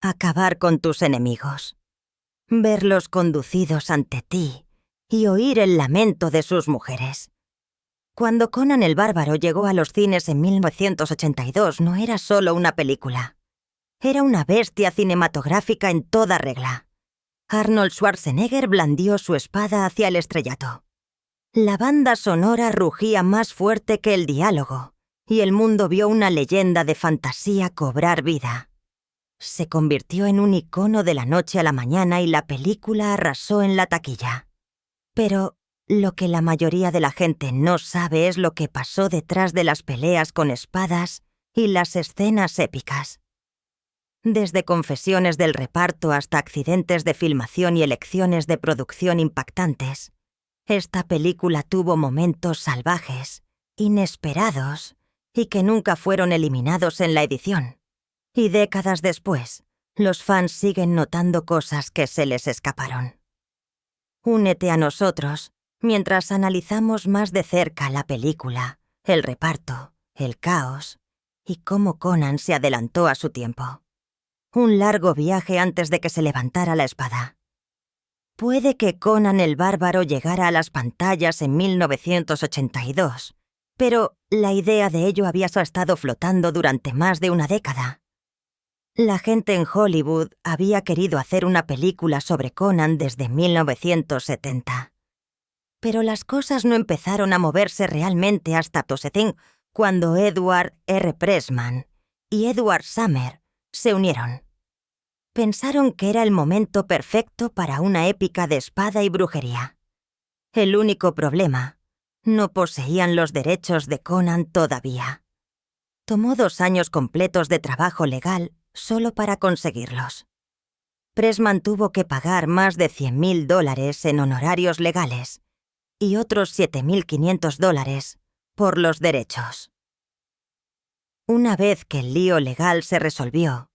acabar con tus enemigos, verlos conducidos ante ti y oír el lamento de sus mujeres. Cuando Conan el Bárbaro llegó a los cines en 1982 no era solo una película. Era una bestia cinematográfica en toda regla. Arnold Schwarzenegger blandió su espada hacia el estrellato. La banda sonora rugía más fuerte que el diálogo, y el mundo vio una leyenda de fantasía cobrar vida. Se convirtió en un icono de la noche a la mañana y la película arrasó en la taquilla. Pero lo que la mayoría de la gente no sabe es lo que pasó detrás de las peleas con espadas y las escenas épicas. Desde confesiones del reparto hasta accidentes de filmación y elecciones de producción impactantes, esta película tuvo momentos salvajes, inesperados y que nunca fueron eliminados en la edición. Y décadas después, los fans siguen notando cosas que se les escaparon. Únete a nosotros mientras analizamos más de cerca la película, el reparto, el caos y cómo Conan se adelantó a su tiempo. Un largo viaje antes de que se levantara la espada. Puede que Conan el Bárbaro llegara a las pantallas en 1982, pero la idea de ello había estado flotando durante más de una década. La gente en Hollywood había querido hacer una película sobre Conan desde 1970. Pero las cosas no empezaron a moverse realmente hasta Tosetén, cuando Edward R. Pressman y Edward Summer se unieron. Pensaron que era el momento perfecto para una épica de espada y brujería. El único problema, no poseían los derechos de Conan todavía. Tomó 2 años completos de trabajo legal solo para conseguirlos. Pressman tuvo que pagar más de $100,000 en honorarios legales y otros $7,500 por los derechos. Una vez que el lío legal se resolvió,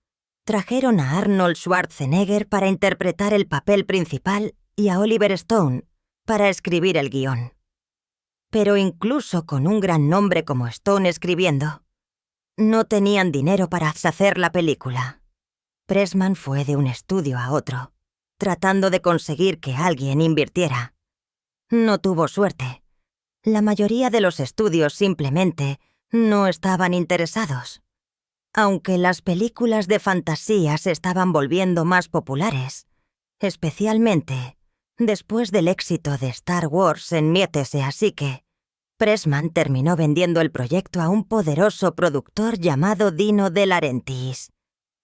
trajeron a Arnold Schwarzenegger para interpretar el papel principal y a Oliver Stone para escribir el guión. Pero incluso con un gran nombre como Stone escribiendo, no tenían dinero para hacer la película. Pressman fue de un estudio a otro, tratando de conseguir que alguien invirtiera. No tuvo suerte. La mayoría de los estudios simplemente no estaban interesados. Aunque las películas de fantasía se estaban volviendo más populares, especialmente después del éxito de Star Wars en Mietese, así que Pressman terminó vendiendo el proyecto a un poderoso productor llamado Dino De Laurentiis.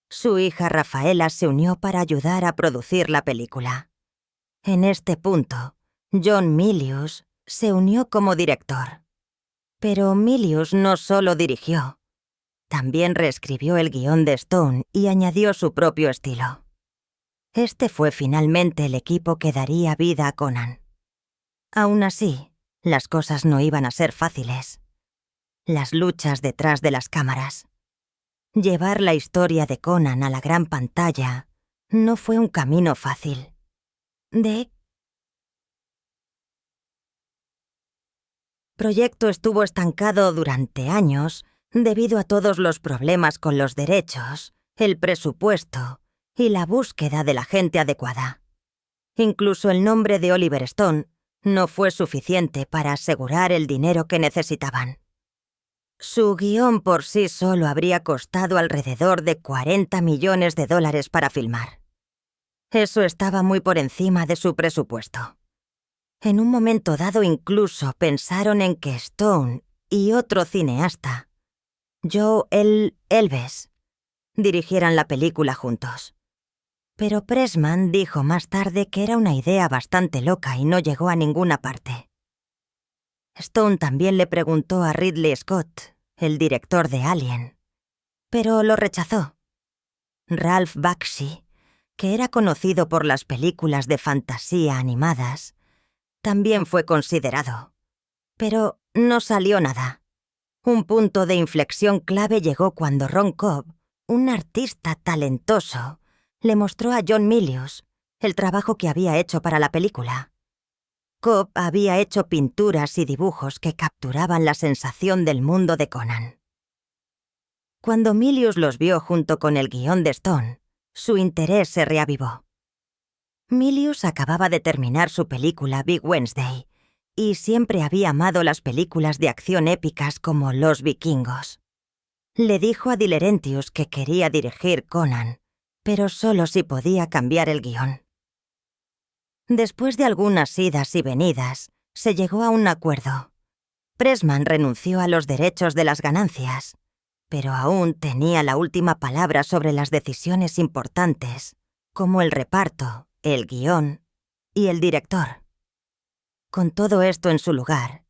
Su hija Rafaela se unió para ayudar a producir la película. En este punto, John Milius se unió como director. Pero Milius no solo dirigió, también reescribió el guión de Stone y añadió su propio estilo. Este fue finalmente el equipo que daría vida a Conan. Aún así, las cosas no iban a ser fáciles. Las luchas detrás de las cámaras. Llevar la historia de Conan a la gran pantalla no fue un camino fácil. El proyecto estuvo estancado durante años debido a todos los problemas con los derechos, el presupuesto y la búsqueda de la gente adecuada. Incluso el nombre de Oliver Stone no fue suficiente para asegurar el dinero que necesitaban. Su guión por sí solo habría costado alrededor de $40 millones para filmar. Eso estaba muy por encima de su presupuesto. En un momento dado incluso pensaron en que Stone y otro cineasta, Joe Elves, dirigieran la película juntos. Pero Pressman dijo más tarde que era una idea bastante loca y no llegó a ninguna parte. Stone también le preguntó a Ridley Scott, el director de Alien, pero lo rechazó. Ralph Bakshi, que era conocido por las películas de fantasía animadas, también fue considerado, pero no salió nada. Un punto de inflexión clave llegó cuando Ron Cobb, un artista talentoso, le mostró a John Milius el trabajo que había hecho para la película. Cobb había hecho pinturas y dibujos que capturaban la sensación del mundo de Conan. Cuando Milius los vio junto con el guión de Stone, Su interés se reavivó. Milius acababa de terminar su película Big Wednesday y siempre había amado las películas de acción épicas como Los Vikingos. Le dijo a De Laurentiis que quería dirigir Conan, pero solo si podía cambiar el guión. Después de algunas idas y venidas, se llegó a un acuerdo. Pressman renunció a los derechos de las ganancias, pero aún tenía la última palabra sobre las decisiones importantes, como el reparto, el guión y el director. Con todo esto en su lugar,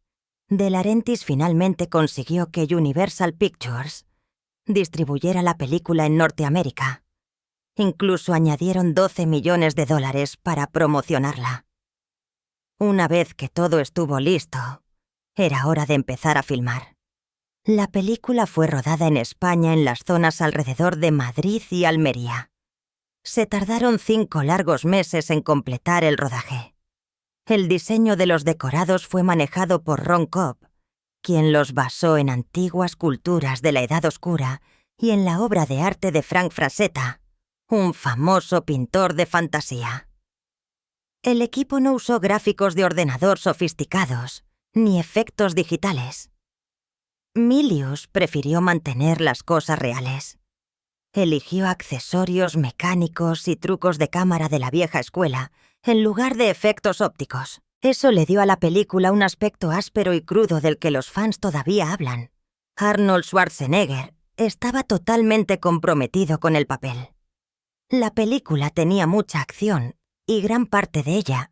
De Laurentiis finalmente consiguió que Universal Pictures distribuyera la película en Norteamérica. Incluso añadieron $12 millones para promocionarla. Una vez que todo estuvo listo, era hora de empezar a filmar. La película fue rodada en España en las zonas alrededor de Madrid y Almería. Se tardaron 5 largos meses en completar el rodaje. El diseño de los decorados fue manejado por Ron Cobb, quien los basó en antiguas culturas de la Edad Oscura y en la obra de arte de Frank Frazetta, un famoso pintor de fantasía. El equipo no usó gráficos de ordenador sofisticados, ni efectos digitales. Milius prefirió mantener las cosas reales. Eligió accesorios mecánicos y trucos de cámara de la vieja escuela, en lugar de efectos ópticos. Eso le dio a la película un aspecto áspero y crudo del que los fans todavía hablan. Arnold Schwarzenegger estaba totalmente comprometido con el papel. La película tenía mucha acción y gran parte de ella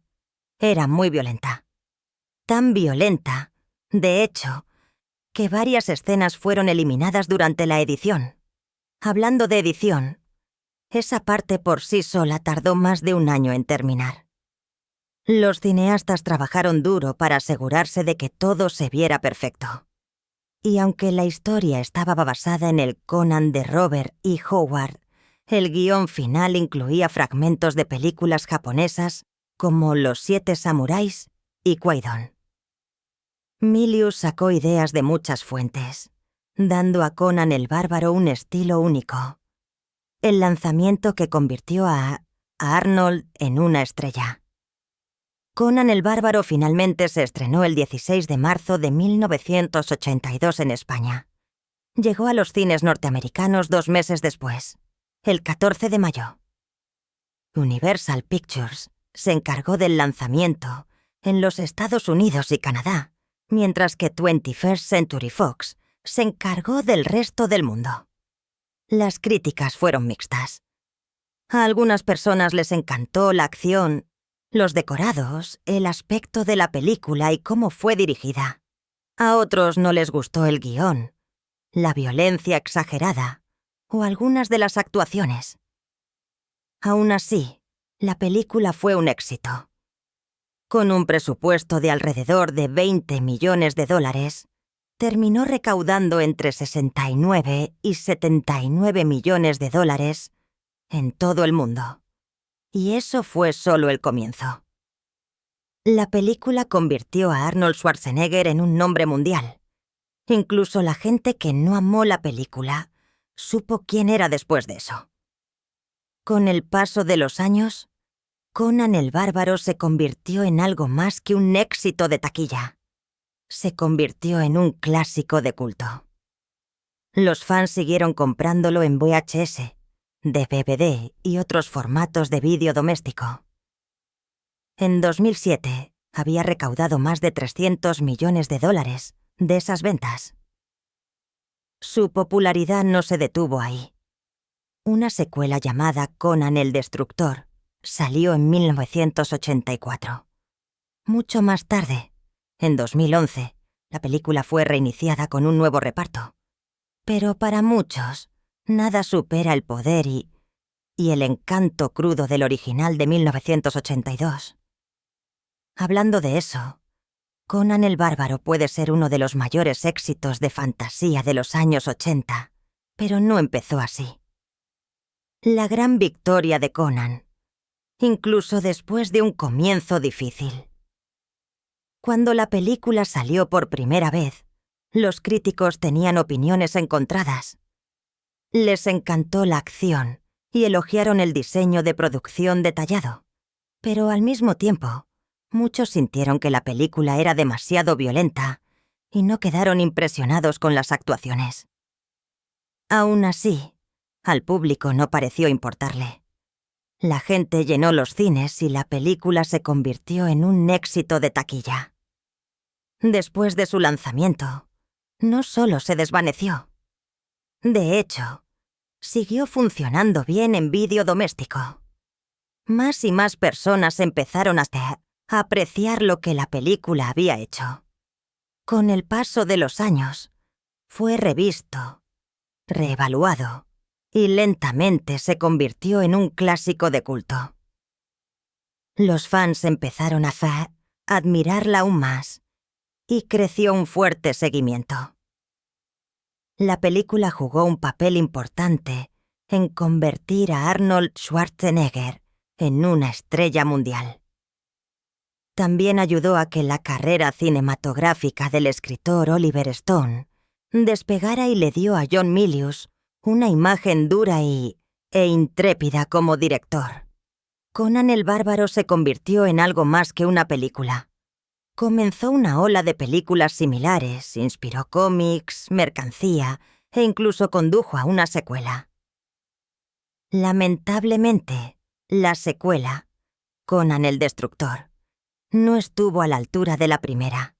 era muy violenta. Tan violenta, de hecho, que varias escenas fueron eliminadas durante la edición. Hablando de edición, esa parte por sí sola tardó más de un año en terminar. Los cineastas trabajaron duro para asegurarse de que todo se viera perfecto. Y aunque la historia estaba basada en el Conan de Robert E. Howard, el guión final incluía fragmentos de películas japonesas como Los 7 samuráis y Kwaidan. Milius sacó ideas de muchas fuentes, dando a Conan el Bárbaro un estilo único. El lanzamiento que convirtió a Arnold en una estrella. Conan el Bárbaro finalmente se estrenó el 16 de marzo de 1982 en España. Llegó a los cines norteamericanos 2 meses después, el 14 de mayo. Universal Pictures se encargó del lanzamiento en los Estados Unidos y Canadá, mientras que 21st Century Fox se encargó del resto del mundo. Las críticas fueron mixtas. A algunas personas les encantó la acción, los decorados, el aspecto de la película y cómo fue dirigida. A otros no les gustó el guión, la violencia exagerada o algunas de las actuaciones. Aún así, la película fue un éxito. Con un presupuesto de alrededor de $20 millones, terminó recaudando entre 69 y 79 millones de dólares en todo el mundo. Y eso fue solo el comienzo. La película convirtió a Arnold Schwarzenegger en un nombre mundial. Incluso la gente que no amó la película supo quién era después de eso. Con el paso de los años, Conan el Bárbaro se convirtió en algo más que un éxito de taquilla. Se convirtió en un clásico de culto. Los fans siguieron comprándolo en VHS, DVD y otros formatos de vídeo doméstico. En 2007 había recaudado más de $300 millones de esas ventas. Su popularidad no se detuvo ahí. Una secuela llamada Conan el Destructor salió en 1984. Mucho más tarde, en 2011, la película fue reiniciada con un nuevo reparto. Pero para muchos, nada supera el poder y el encanto crudo del original de 1982. Hablando de eso, Conan el Bárbaro puede ser uno de los mayores éxitos de fantasía de los años 80, pero no empezó así. La gran victoria de Conan, incluso después de un comienzo difícil. Cuando la película salió por primera vez, los críticos tenían opiniones encontradas. Les encantó la acción y elogiaron el diseño de producción detallado. Pero al mismo tiempo, muchos sintieron que la película era demasiado violenta y no quedaron impresionados con las actuaciones. Aún así, al público no pareció importarle. La gente llenó los cines y la película se convirtió en un éxito de taquilla. Después de su lanzamiento, no solo se desvaneció. De hecho, siguió funcionando bien en vídeo doméstico. Más y más personas empezaron a apreciar lo que la película había hecho. Con el paso de los años, fue revisto, reevaluado, y lentamente se convirtió en un clásico de culto. Los fans empezaron a admirarla aún más, y creció un fuerte seguimiento. La película jugó un papel importante en convertir a Arnold Schwarzenegger en una estrella mundial. También ayudó a que la carrera cinematográfica del escritor Oliver Stone despegara y le dio a John Milius una imagen dura e intrépida como director. Conan el Bárbaro se convirtió en algo más que una película. Comenzó una ola de películas similares, inspiró cómics, mercancía e incluso condujo a una secuela. Lamentablemente, la secuela, Conan el Destructor, no estuvo a la altura de la primera,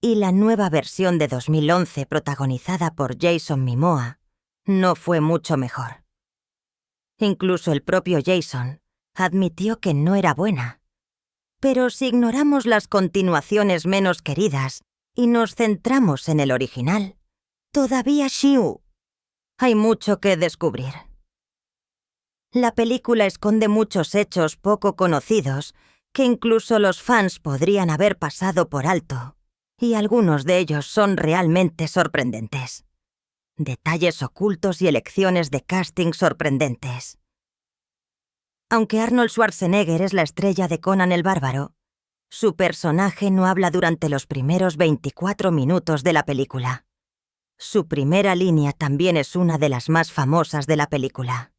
y la nueva versión de 2011 protagonizada por Jason Momoa no fue mucho mejor. Incluso el propio Jason admitió que no era buena. Pero si ignoramos las continuaciones menos queridas y nos centramos en el original, todavía hay mucho que descubrir. La película esconde muchos hechos poco conocidos que incluso los fans podrían haber pasado por alto, y algunos de ellos son realmente sorprendentes. Detalles ocultos y elecciones de casting sorprendentes. Aunque Arnold Schwarzenegger es la estrella de Conan el Bárbaro, su personaje no habla durante los primeros 24 minutos de la película. Su primera línea también es una de las más famosas de la película.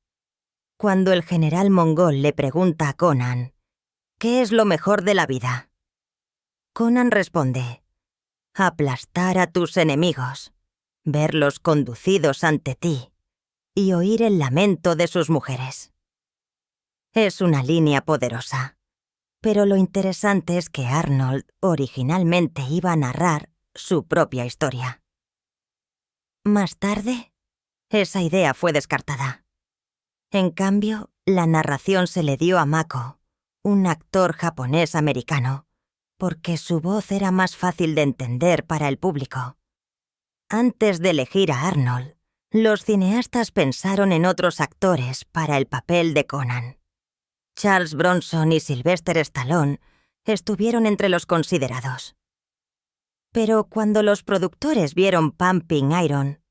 Cuando el general mongol le pregunta a Conan, ¿qué es lo mejor de la vida? Conan responde, aplastar a tus enemigos, verlos conducidos ante ti y oír el lamento de sus mujeres. Es una línea poderosa, pero lo interesante es que Arnold originalmente iba a narrar su propia historia. Más tarde, esa idea fue descartada. En cambio, la narración se le dio a Mako, un actor japonés-americano, porque su voz era más fácil de entender para el público. Antes de elegir a Arnold, los cineastas pensaron en otros actores para el papel de Conan. Charles Bronson y Sylvester Stallone estuvieron entre los considerados. Pero cuando los productores vieron Pumping Iron,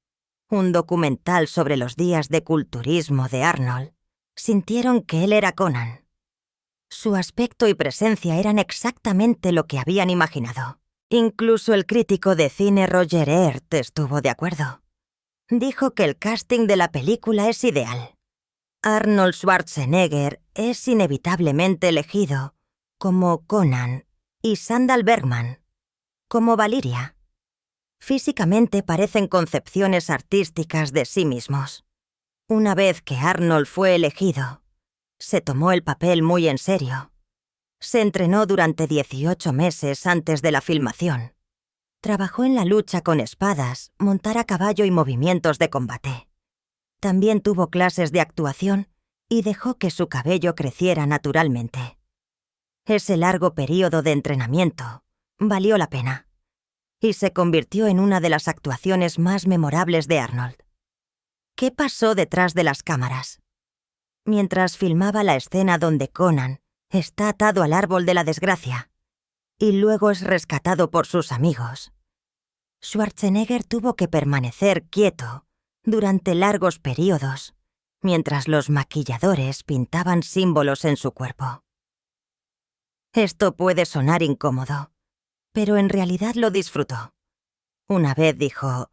un documental sobre los días de culturismo de Arnold, sintieron que él era Conan. Su aspecto y presencia eran exactamente lo que habían imaginado. Incluso el crítico de cine Roger Ebert estuvo de acuerdo. Dijo que el casting de la película es ideal. Arnold Schwarzenegger es inevitablemente elegido como Conan y Sandal Bergman como Valiria. Físicamente parecen concepciones artísticas de sí mismos. Una vez que Arnold fue elegido, se tomó el papel muy en serio. Se entrenó durante 18 meses antes de la filmación. Trabajó en la lucha con espadas, montar a caballo y movimientos de combate. También tuvo clases de actuación y dejó que su cabello creciera naturalmente. Ese largo período de entrenamiento valió la pena y se convirtió en una de las actuaciones más memorables de Arnold. ¿Qué pasó detrás de las cámaras? Mientras filmaba la escena donde Conan está atado al árbol de la desgracia y luego es rescatado por sus amigos, Schwarzenegger tuvo que permanecer quieto durante largos periodos, mientras los maquilladores pintaban símbolos en su cuerpo. Esto puede sonar incómodo, pero en realidad lo disfrutó. Una vez dijo,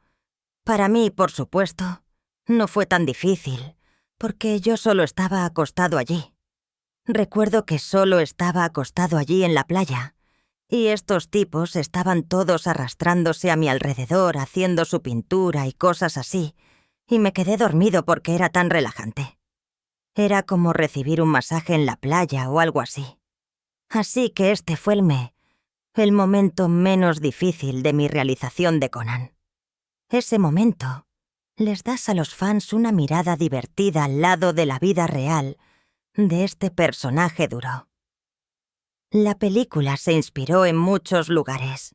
«Para mí, por supuesto, no fue tan difícil. porque yo solo estaba acostado allí. Recuerdo que solo estaba acostado allí en la playa, y estos tipos estaban todos arrastrándose a mi alrededor haciendo su pintura y cosas así, y me quedé dormido porque era tan relajante. Era como recibir un masaje en la playa o algo así. Así que este fue el momento menos difícil de mi realización de Conan. Ese momento les das a los fans una mirada divertida al lado de la vida real de este personaje duro. La película se inspiró en muchos lugares.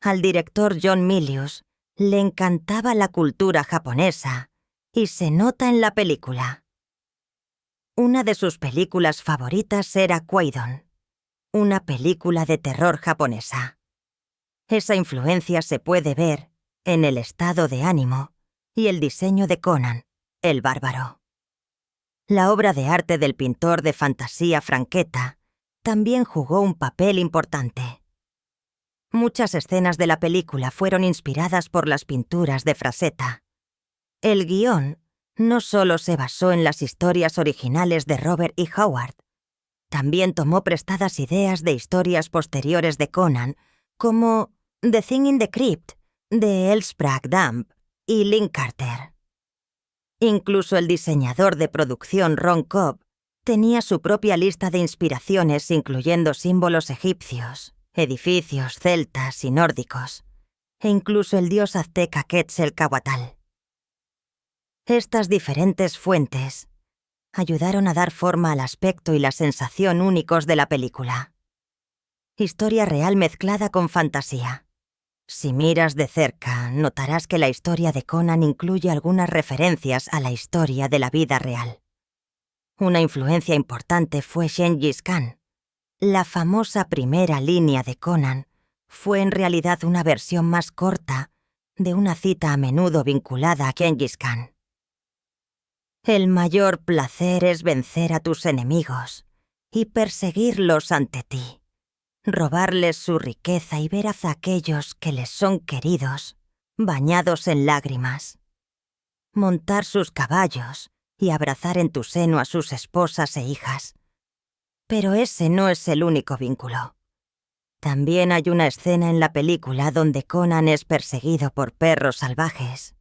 Al director John Milius le encantaba la cultura japonesa y se nota en la película. Una de sus películas favoritas era Kwaidan, una película de terror japonesa. Esa influencia se puede ver en el estado de ánimo y el diseño de Conan, el bárbaro. La obra de arte del pintor de fantasía Franchetta también jugó un papel importante. Muchas escenas de la película fueron inspiradas por las pinturas de Frazetta. El guión no solo se basó en las historias originales de Robert E. Howard, también tomó prestadas ideas de historias posteriores de Conan, como The Thing in the Crypt, de L. Sprague Damp y Link Carter. Incluso el diseñador de producción Ron Cobb tenía su propia lista de inspiraciones, incluyendo símbolos egipcios, edificios celtas y nórdicos, e incluso el dios azteca Quetzalcóatl. Estas diferentes fuentes ayudaron a dar forma al aspecto y la sensación únicos de la película. Historia real mezclada con fantasía. Si miras de cerca, notarás que la historia de Conan incluye algunas referencias a la historia de la vida real. Una influencia importante fue Gengis Khan. La famosa primera línea de Conan fue en realidad una versión más corta de una cita a menudo vinculada a Gengis Khan. El mayor placer es vencer a tus enemigos y perseguirlos ante ti, robarles su riqueza y ver a aquellos que les son queridos, bañados en lágrimas, montar sus caballos y abrazar en tu seno a sus esposas e hijas. Pero ese no es el único vínculo. También hay una escena en la película donde Conan es perseguido por perros salvajes.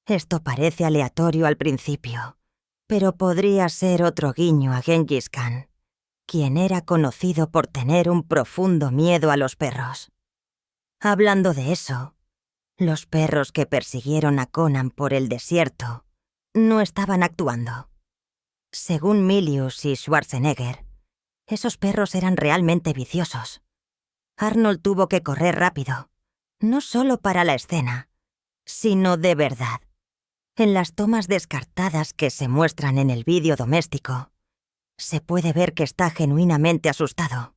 Esto parece aleatorio al principio, pero podría ser otro guiño a Gengis Khan, quien era conocido por tener un profundo miedo a los perros. Hablando de eso, los perros que persiguieron a Conan por el desierto no estaban actuando. Según Milius y Schwarzenegger, esos perros eran realmente viciosos. Arnold tuvo que correr rápido, no solo para la escena, sino de verdad. En las tomas descartadas que se muestran en el vídeo doméstico, se puede ver que está genuinamente asustado.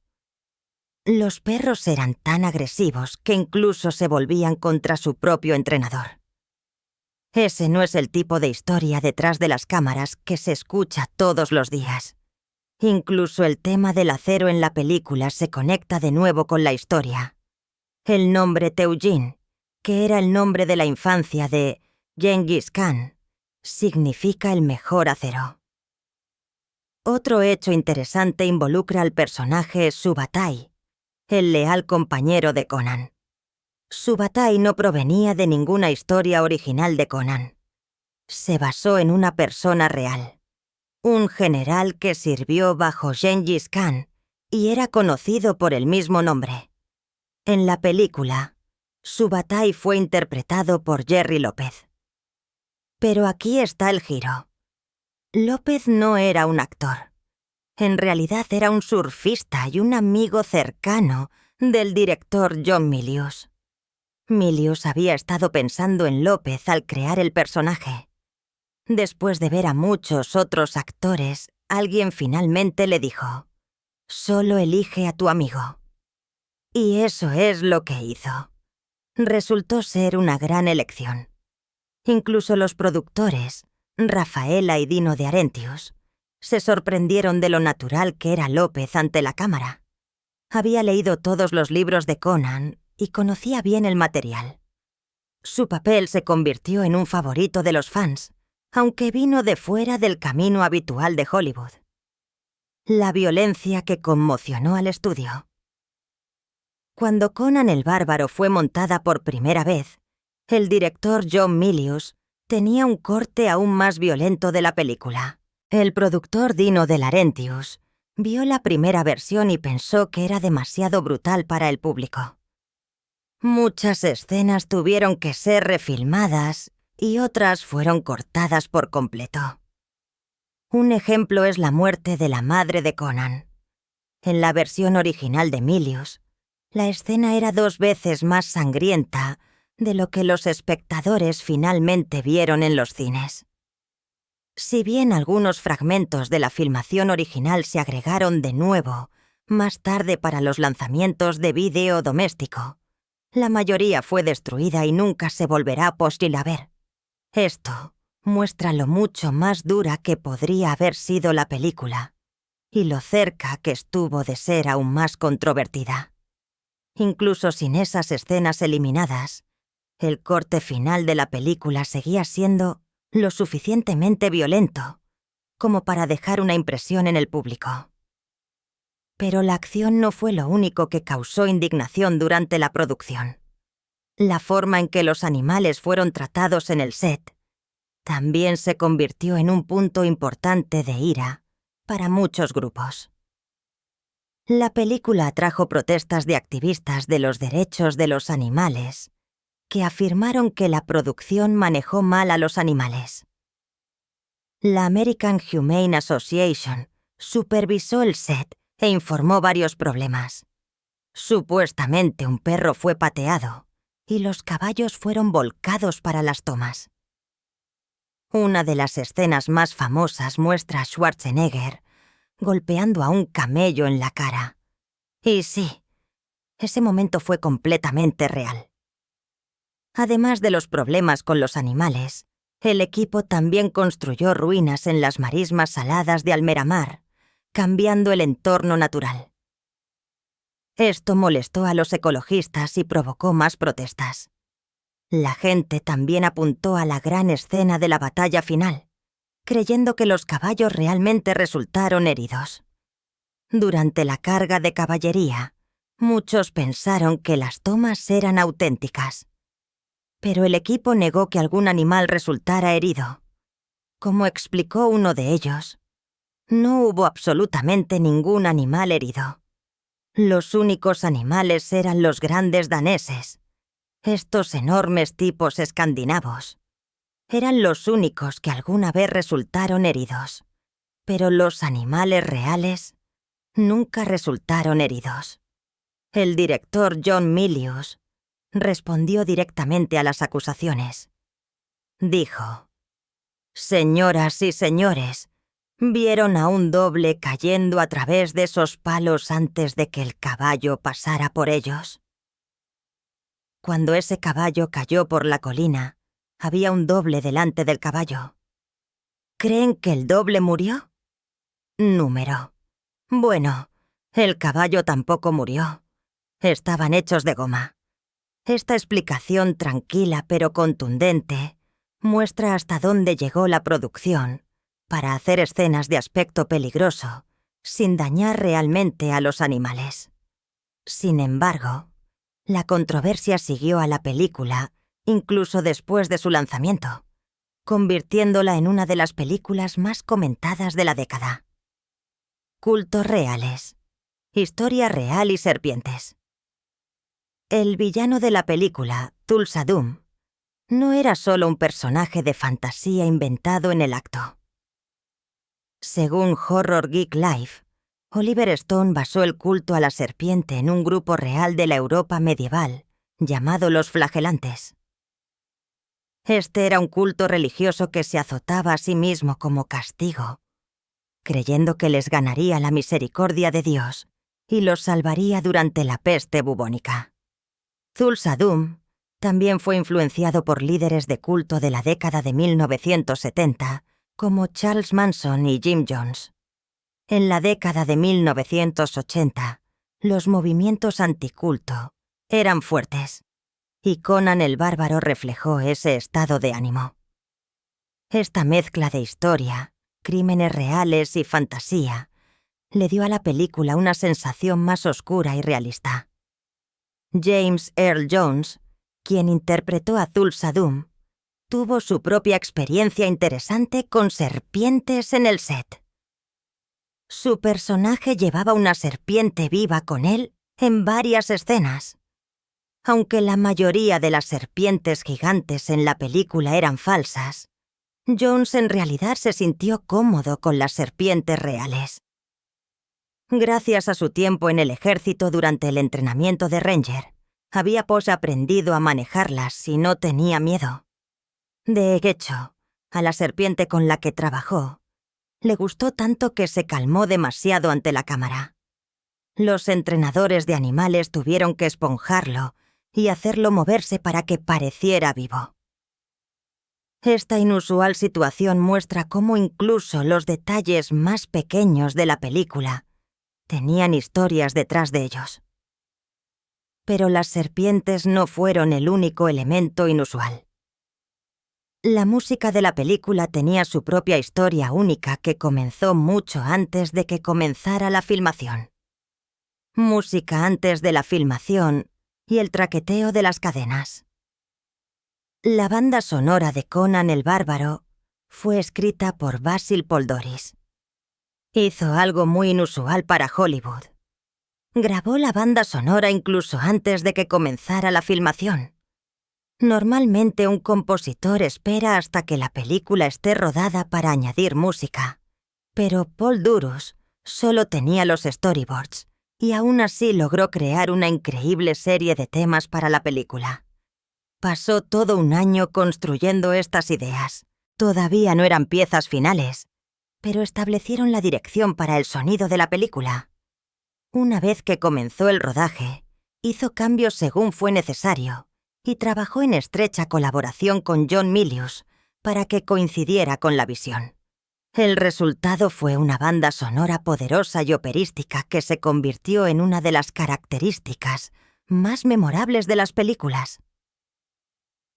Los perros eran tan agresivos que incluso se volvían contra su propio entrenador. Ese no es el tipo de historia detrás de las cámaras que se escucha todos los días. Incluso el tema del acero en la película se conecta de nuevo con la historia. El nombre Teujin, que era el nombre de la infancia de Gengis Khan, significa el mejor acero. Otro hecho interesante involucra al personaje Subutai, el leal compañero de Conan. Subutai no provenía de ninguna historia original de Conan. Se basó en una persona real, un general que sirvió bajo Gengis Khan y era conocido por el mismo nombre. En la película, Subutai fue interpretado por Jerry López. Pero aquí está el giro. López no era un actor. En realidad era un surfista y un amigo cercano del director John Milius. Milius había estado pensando en López al crear el personaje. Después de ver a muchos otros actores, alguien finalmente le dijo: «Solo elige a tu amigo». Y eso es lo que hizo. Resultó ser una gran elección. Incluso los productores, Rafaela y Dino de Arentius, se sorprendieron de lo natural que era López ante la cámara. Había leído todos los libros de Conan y conocía bien el material. Su papel se convirtió en un favorito de los fans, aunque vino de fuera del camino habitual de Hollywood. La violencia que conmocionó al estudio. Cuando Conan el Bárbaro fue montada por primera vez, el director John Milius tenía un corte aún más violento de la película. El productor Dino De Laurentiis vio la primera versión y pensó que era demasiado brutal para el público. Muchas escenas tuvieron que ser refilmadas y otras fueron cortadas por completo. Un ejemplo es la muerte de la madre de Conan. En la versión original de Milius, la escena era 2 veces más sangrienta de lo que los espectadores finalmente vieron en los cines. Si bien algunos fragmentos de la filmación original se agregaron de nuevo más tarde para los lanzamientos de vídeo doméstico, la mayoría fue destruida y nunca se volverá a ver. Esto muestra lo mucho más dura que podría haber sido la película y lo cerca que estuvo de ser aún más controvertida. Incluso sin esas escenas eliminadas, el corte final de la película seguía siendo lo suficientemente violento como para dejar una impresión en el público. Pero la acción no fue lo único que causó indignación durante la producción. La forma en que los animales fueron tratados en el set también se convirtió en un punto importante de ira para muchos grupos. La película atrajo protestas de activistas de los derechos de los animales que afirmaron que la producción manejó mal a los animales. La American Humane Association supervisó el set e informó varios problemas. Supuestamente un perro fue pateado y los caballos fueron volcados para las tomas. Una de las escenas más famosas muestra a Schwarzenegger golpeando a un camello en la cara. Y sí, ese momento fue completamente real. Además de los problemas con los animales, el equipo también construyó ruinas en las marismas saladas de Almeramar, cambiando el entorno natural. Esto molestó a los ecologistas y provocó más protestas. La gente también apuntó a la gran escena de la batalla final, creyendo que los caballos realmente resultaron heridos. Durante la carga de caballería, muchos pensaron que las tomas eran auténticas. Pero el equipo negó que algún animal resultara herido. Como explicó uno de ellos, no hubo absolutamente ningún animal herido. Los únicos animales eran los grandes daneses, estos enormes tipos escandinavos. Eran los únicos que alguna vez resultaron heridos, pero los animales reales nunca resultaron heridos. El director John Milius respondió directamente a las acusaciones. Dijo: «Señoras y señores, ¿vieron a un doble cayendo a través de esos palos antes de que el caballo pasara por ellos?» Cuando ese caballo cayó por la colina, había un doble delante del caballo. ¿Creen que el doble murió? Número. Bueno, el caballo tampoco murió. Estaban hechos de goma. Esta explicación tranquila pero contundente muestra hasta dónde llegó la producción para hacer escenas de aspecto peligroso sin dañar realmente a los animales. Sin embargo, la controversia siguió a la película incluso después de su lanzamiento, convirtiéndola en una de las películas más comentadas de la década. Cultos reales. Historia real y serpientes. El villano de la película, Thulsa Doom, no era solo un personaje de fantasía inventado en el acto. Según Horror Geek Life, Oliver Stone basó el culto a la serpiente en un grupo real de la Europa medieval llamado los flagelantes. Este era un culto religioso que se azotaba a sí mismo como castigo, creyendo que les ganaría la misericordia de Dios y los salvaría durante la peste bubónica. Thulsa Doom también fue influenciado por líderes de culto de la década de 1970, como Charles Manson y Jim Jones. En la década de 1980, los movimientos anticulto eran fuertes, y Conan el Bárbaro reflejó ese estado de ánimo. Esta mezcla de historia, crímenes reales y fantasía le dio a la película una sensación más oscura y realista. James Earl Jones, quien interpretó a Thulsa Doom, tuvo su propia experiencia interesante con serpientes en el set. Su personaje llevaba una serpiente viva con él en varias escenas. Aunque la mayoría de las serpientes gigantes en la película eran falsas, Jones en realidad se sintió cómodo con las serpientes reales. Gracias a su tiempo en el ejército durante el entrenamiento de Ranger, había aprendido a manejarlas y no tenía miedo. De hecho, a la serpiente con la que trabajó, le gustó tanto que se calmó demasiado ante la cámara. Los entrenadores de animales tuvieron que esponjarlo y hacerlo moverse para que pareciera vivo. Esta inusual situación muestra cómo incluso los detalles más pequeños de la película tenían historias detrás de ellos. Pero las serpientes no fueron el único elemento inusual. La música de la película tenía su propia historia única que comenzó mucho antes de que comenzara la filmación. Música antes de la filmación y el traqueteo de las cadenas. La banda sonora de Conan el Bárbaro fue escrita por Basil Poldoris. Hizo algo muy inusual para Hollywood. Grabó la banda sonora incluso antes de que comenzara la filmación. Normalmente un compositor espera hasta que la película esté rodada para añadir música, pero Paul Dyrus solo tenía los storyboards y aún así logró crear una increíble serie de temas para la película. Pasó todo un año construyendo estas ideas. Todavía no eran piezas finales, pero establecieron la dirección para el sonido de la película. Una vez que comenzó el rodaje, hizo cambios según fue necesario y trabajó en estrecha colaboración con John Milius para que coincidiera con la visión. El resultado fue una banda sonora poderosa y operística que se convirtió en una de las características más memorables de las películas.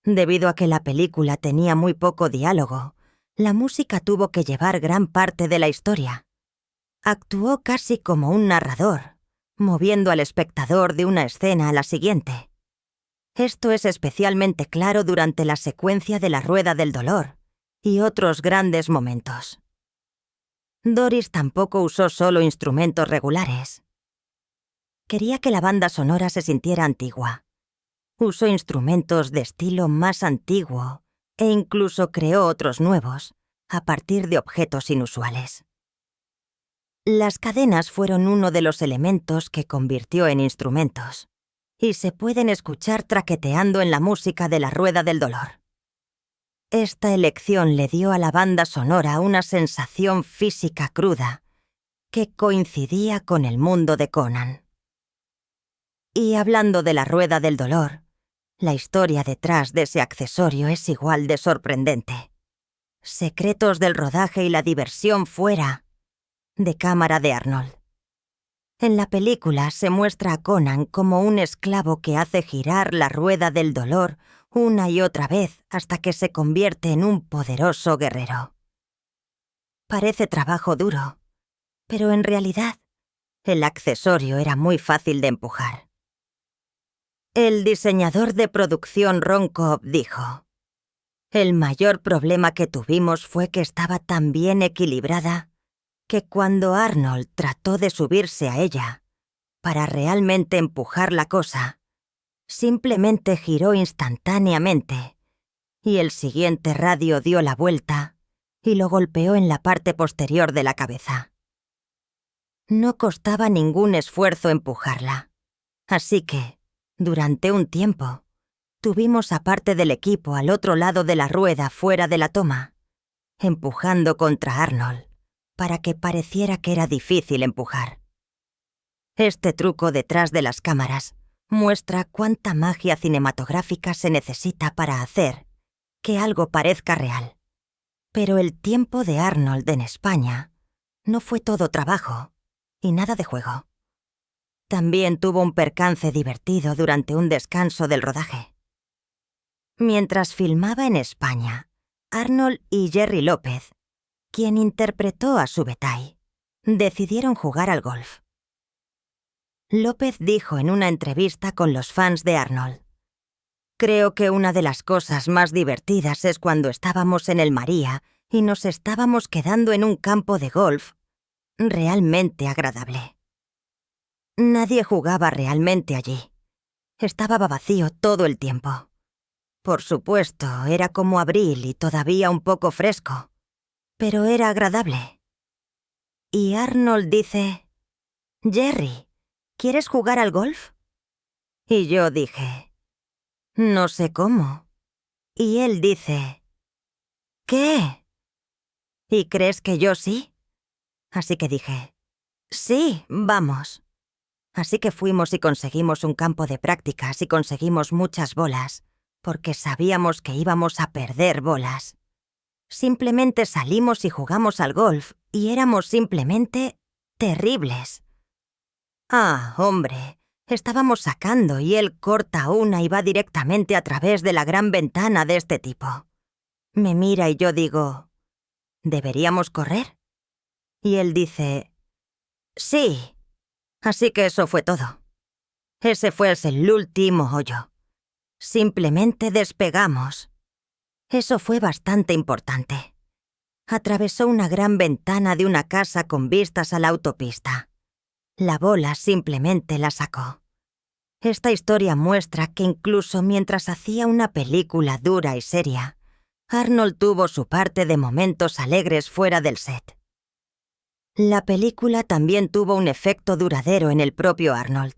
Debido a que la película tenía muy poco diálogo, la música tuvo que llevar gran parte de la historia. Actuó casi como un narrador, moviendo al espectador de una escena a la siguiente. Esto es especialmente claro durante la secuencia de la Rueda del Dolor y otros grandes momentos. Doris tampoco usó solo instrumentos regulares. Quería que la banda sonora se sintiera antigua. Usó instrumentos de estilo más antiguo e incluso creó otros nuevos, a partir de objetos inusuales. Las cadenas fueron uno de los elementos que convirtió en instrumentos, y se pueden escuchar traqueteando en la música de la Rueda del Dolor. Esta elección le dio a la banda sonora una sensación física cruda, que coincidía con el mundo de Conan. Y hablando de la Rueda del Dolor, la historia detrás de ese accesorio es igual de sorprendente. Secretos del rodaje y la diversión fuera de cámara de Arnold. En la película se muestra a Conan como un esclavo que hace girar la rueda del dolor una y otra vez hasta que se convierte en un poderoso guerrero. Parece trabajo duro, pero en realidad el accesorio era muy fácil de empujar. El diseñador de producción Ron Cobb dijo: «El mayor problema que tuvimos fue que estaba tan bien equilibrada que cuando Arnold trató de subirse a ella para realmente empujar la cosa, simplemente giró instantáneamente y el siguiente radio dio la vuelta y lo golpeó en la parte posterior de la cabeza. No costaba ningún esfuerzo empujarla, así que, durante un tiempo, tuvimos a parte del equipo al otro lado de la rueda fuera de la toma, empujando contra Arnold, para que pareciera que era difícil empujar. Este truco detrás de las cámaras muestra cuánta magia cinematográfica se necesita para hacer que algo parezca real. Pero el tiempo de Arnold en España no fue todo trabajo y nada de juego. También tuvo un percance divertido durante un descanso del rodaje. Mientras filmaba en España, Arnold y Jerry López, quien interpretó a Subutai, decidieron jugar al golf. López dijo en una entrevista con los fans de Arnold: «Creo que una de las cosas más divertidas es cuando estábamos en el María y nos estábamos quedando en un campo de golf realmente agradable. Nadie jugaba realmente allí. Estaba vacío todo el tiempo. Por supuesto, era como abril y todavía un poco fresco, pero era agradable». Y Arnold dice: «Jerry, ¿quieres jugar al golf?». Y yo dije: «No sé cómo». Y él dice: «¿Qué? ¿Y crees que yo sí?». Así que dije: «Sí, vamos». Así que fuimos y conseguimos un campo de prácticas y conseguimos muchas bolas, porque sabíamos que íbamos a perder bolas. Simplemente salimos y jugamos al golf y éramos simplemente terribles. Ah, hombre, estábamos sacando y él corta una y va directamente a través de la gran ventana de este tipo. Me mira y yo digo: ¿deberíamos correr? Y él dice: «Sí». Así que eso fue todo. Ese fue el último hoyo. Simplemente despegamos. Eso fue bastante importante. Atravesó una gran ventana de una casa con vistas a la autopista. La bola simplemente la sacó. Esta historia muestra que incluso mientras hacía una película dura y seria, Arnold tuvo su parte de momentos alegres fuera del set. La película también tuvo un efecto duradero en el propio Arnold.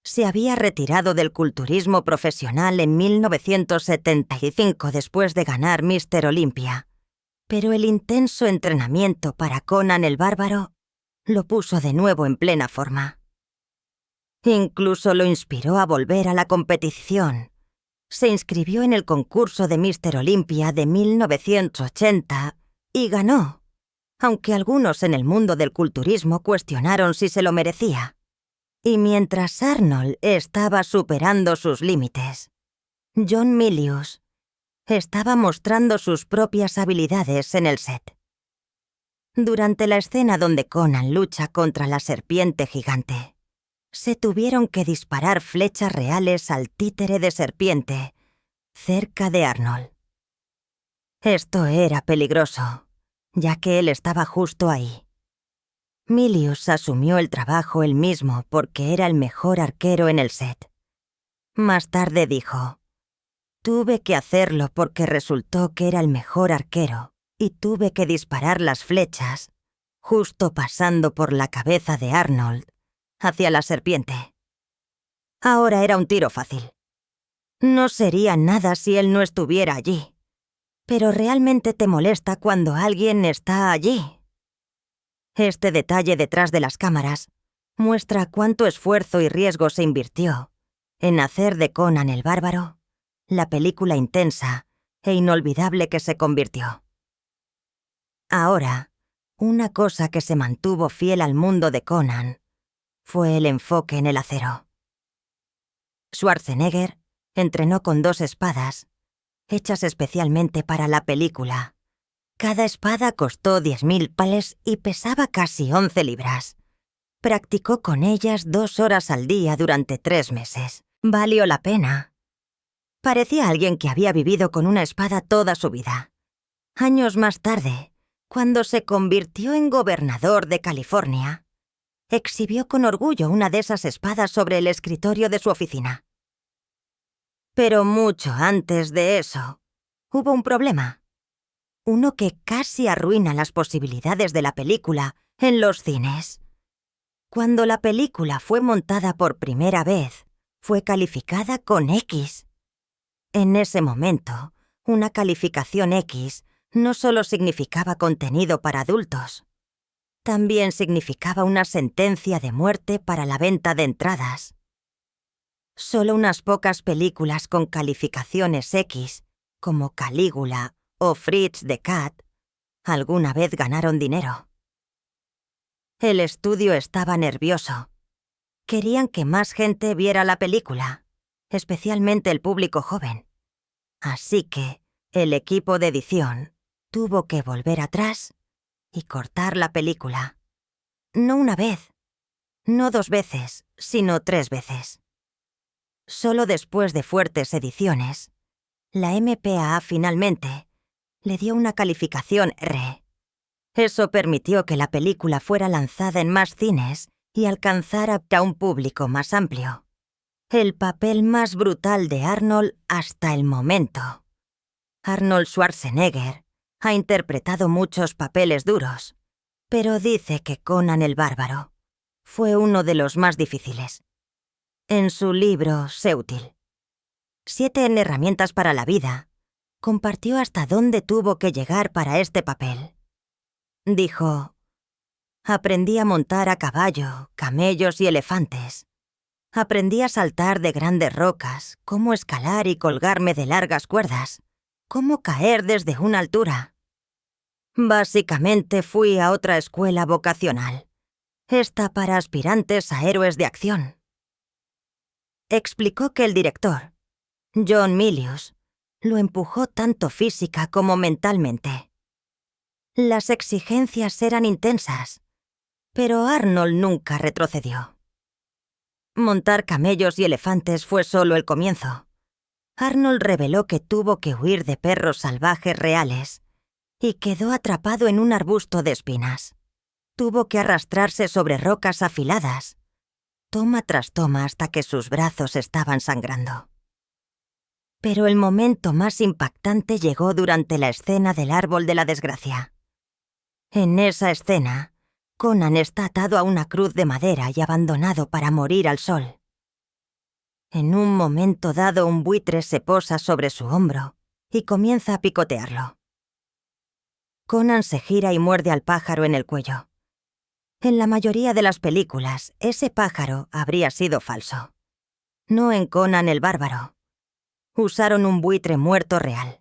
Se había retirado del culturismo profesional en 1975 después de ganar Mr. Olympia, pero el intenso entrenamiento para Conan el Bárbaro lo puso de nuevo en plena forma. Incluso lo inspiró a volver a la competición. Se inscribió en el concurso de Mr. Olympia de 1980 y ganó, aunque algunos en el mundo del culturismo cuestionaron si se lo merecía. Y mientras Arnold estaba superando sus límites, John Milius estaba mostrando sus propias habilidades en el set. Durante la escena donde Conan lucha contra la serpiente gigante, se tuvieron que disparar flechas reales al títere de serpiente cerca de Arnold. Esto era peligroso, ya que él estaba justo ahí. Milius asumió el trabajo él mismo porque era el mejor arquero en el set. Más tarde dijo: «Tuve que hacerlo porque resultó que era el mejor arquero y tuve que disparar las flechas justo pasando por la cabeza de Arnold hacia la serpiente. Ahora era un tiro fácil. No sería nada si él no estuviera allí, pero realmente te molesta cuando alguien está allí». Este detalle detrás de las cámaras muestra cuánto esfuerzo y riesgo se invirtió en hacer de Conan el Bárbaro la película intensa e inolvidable que se convirtió. Ahora, una cosa que se mantuvo fiel al mundo de Conan fue el enfoque en el acero. Schwarzenegger entrenó con 2 espadas, hechas especialmente para la película. Cada espada costó 10.000 pales y pesaba casi 11 libras. Practicó con ellas 2 horas al día durante 3 meses. Valió la pena. Parecía alguien que había vivido con una espada toda su vida. Años más tarde, cuando se convirtió en gobernador de California, exhibió con orgullo una de esas espadas sobre el escritorio de su oficina. Pero mucho antes de eso, hubo un problema. Uno que casi arruina las posibilidades de la película en los cines. Cuando la película fue montada por primera vez, fue calificada con X. En ese momento, una calificación X no solo significaba contenido para adultos, también significaba una sentencia de muerte para la venta de entradas. Solo unas pocas películas con calificaciones X, como Calígula o Fritz the Cat, alguna vez ganaron dinero. El estudio estaba nervioso. Querían que más gente viera la película, especialmente el público joven. Así que El equipo de edición tuvo que volver atrás y cortar la película. No una vez, no 2 veces, sino 3 veces. Solo después de fuertes ediciones, la MPAA finalmente le dio una calificación R. Eso permitió que la película fuera lanzada en más cines y alcanzara a un público más amplio. El papel más brutal de Arnold hasta el momento. Arnold Schwarzenegger ha interpretado muchos papeles duros, pero dice que Conan el Bárbaro fue uno de los más difíciles. En su libro Seutil, 7 herramientas para la vida, compartió hasta dónde tuvo que llegar para este papel. Dijo: aprendí a montar a caballo, camellos y elefantes. Aprendí a saltar de grandes rocas, cómo escalar y colgarme de largas cuerdas, cómo caer desde una altura. Básicamente fui a otra escuela vocacional, esta para aspirantes a héroes de acción. Explicó que el director, John Milius, lo empujó tanto física como mentalmente. Las exigencias eran intensas, pero Arnold nunca retrocedió. Montar camellos y elefantes fue solo el comienzo. Arnold reveló que tuvo que huir de perros salvajes reales y quedó atrapado en un arbusto de espinas. Tuvo que arrastrarse sobre rocas afiladas, toma tras toma hasta que sus brazos estaban sangrando. Pero el momento más impactante llegó durante la escena del árbol de la desgracia. En esa escena, Conan está atado a una cruz de madera y abandonado para morir al sol. En un momento dado, un buitre se posa sobre su hombro y comienza a picotearlo. Conan se gira y muerde al pájaro en el cuello. En la mayoría de las películas, ese pájaro habría sido falso. No en Conan el Bárbaro. Usaron un buitre muerto real.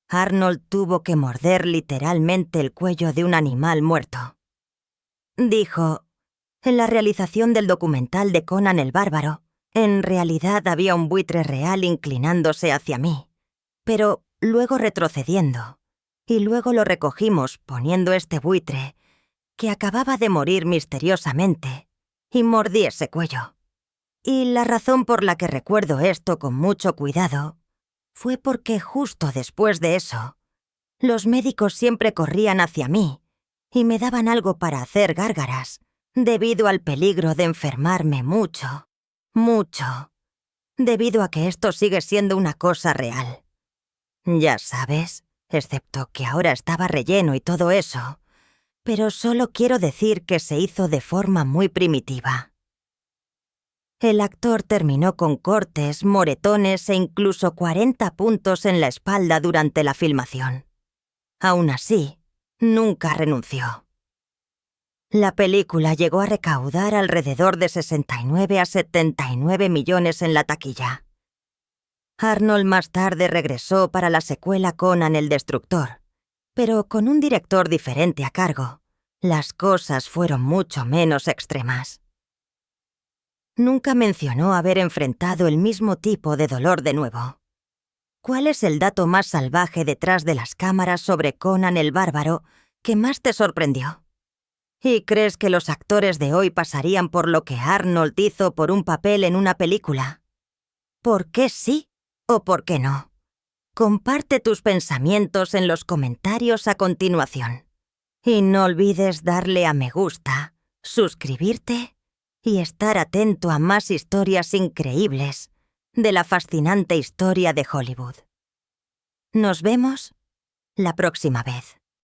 Arnold tuvo que morder literalmente el cuello de un animal muerto. Dijo: en la realización del documental de Conan el Bárbaro, en realidad había un buitre real inclinándose hacia mí, pero luego retrocediendo, y luego lo recogimos poniendo este buitre, que acababa de morir misteriosamente, y mordí ese cuello. Y la razón por la que recuerdo esto con mucho cuidado fue porque justo después de eso, los médicos siempre corrían hacia mí y me daban algo para hacer gárgaras, debido al peligro de enfermarme mucho, debido a que esto sigue siendo una cosa real. Ya sabes, excepto que ahora estaba relleno y todo eso, pero solo quiero decir que se hizo de forma muy primitiva. El actor terminó con cortes, moretones e incluso 40 puntos en la espalda durante la filmación. Aún así, nunca renunció. La película llegó a recaudar alrededor de 69 a 79 millones en la taquilla. Arnold más tarde regresó para la secuela Conan el Destructor, pero con un director diferente a cargo, las cosas fueron mucho menos extremas. Nunca mencionó haber enfrentado el mismo tipo de dolor de nuevo. ¿Cuál es el dato más salvaje detrás de las cámaras sobre Conan el Bárbaro que más te sorprendió? ¿Y crees que los actores de hoy pasarían por lo que Arnold hizo por un papel en una película? ¿Por qué sí o por qué no? Comparte tus pensamientos en los comentarios a continuación. Y no olvides darle a me gusta, suscribirte y estar atento a más historias increíbles de la fascinante historia de Hollywood. Nos vemos la próxima vez.